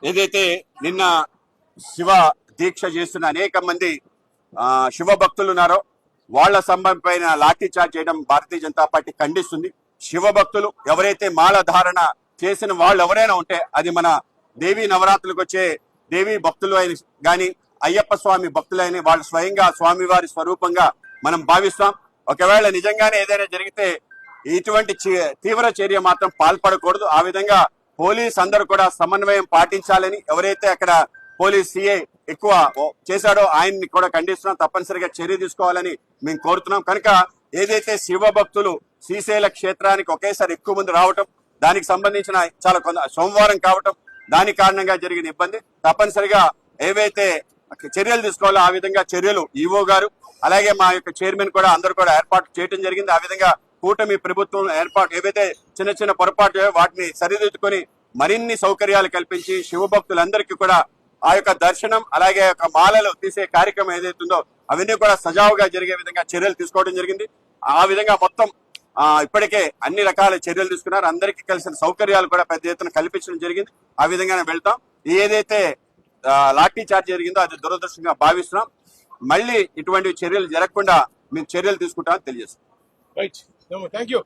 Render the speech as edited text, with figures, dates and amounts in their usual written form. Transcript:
ఏదైతే నిన్న శివ దీక్ష చేస్తున్న అనేక మంది శివ భక్తులు ఉన్నారో వాళ్ళ సంబంధం పైన లాఠీ చార్జ్ చేయడం భారతీయ జనతా పార్టీ ఖండిస్తుంది. శివ భక్తులు ఎవరైతే మాల ధారణ చేసిన వాళ్ళు ఎవరైనా ఉంటే అది మన దేవీ నవరాత్రులకు వచ్చే దేవీ భక్తులు అయిన కానీ అయ్యప్ప స్వామి భక్తులైన వాళ్ళు స్వయంగా స్వామివారి స్వరూపంగా మనం భావిస్తాం. ఒకవేళ నిజంగానే ఏదైనా జరిగితే ఇటువంటి తీవ్ర చర్య మాత్రం పాల్పడకూడదు. ఆ విధంగా పోలీస్ అందరూ కూడా సమన్వయం పాటించాలని, ఎవరైతే అక్కడ పోలీస్ సిఐ ఎక్కువ చేశాడో ఆయన్ని కూడా ఖండిస్తున్నాం. తప్పనిసరిగా చర్య తీసుకోవాలని మేము కోరుతున్నాం. కనుక ఏదైతే శివ భక్తులు శ్రీశైల క్షేత్రానికి ఒకేసారి ఎక్కువ మంది రావటం, దానికి సంబంధించిన చాలా సోమవారం కావటం, దాని కారణంగా జరిగిన ఇబ్బంది తప్పనిసరిగా ఏవైతే చర్యలు తీసుకోవాలో ఆ విధంగా చర్యలు ఈవో గారు అలాగే మా యొక్క చైర్మన్ కూడా అందరూ కూడా ఏర్పాటు చేయడం జరిగింది. ఆ విధంగా కూటమి ప్రభుత్వం ఏర్పాటు ఏవైతే చిన్న చిన్న పొరపాటు వాటిని సరిదిద్దుకొని మరిన్ని సౌకర్యాలు కల్పించి శివభక్తులందరికీ కూడా ఆ యొక్క దర్శనం అలాగే మాలలు తీసే కార్యక్రమం ఏదైతుందో అవన్నీ కూడా సజావుగా జరిగే విధంగా చర్యలు తీసుకోవడం జరిగింది. ఆ విధంగా మొత్తం ఇప్పటికే అన్ని రకాల చర్యలు తీసుకున్నారు. అందరికీ కలిసిన సౌకర్యాలు కూడా పెద్ద ఎత్తున కల్పించడం జరిగింది. ఆ విధంగానే వెళ్తాం. ఏదైతే లాఠీ చార్జ్ జరిగిందో అది దురదృష్టంగా భావిస్తున్నాం. మళ్ళీ ఇటువంటి చర్యలు జరగకుండా మేము చర్యలు తీసుకుంటామని తెలియజేస్తాం. Right, thank you.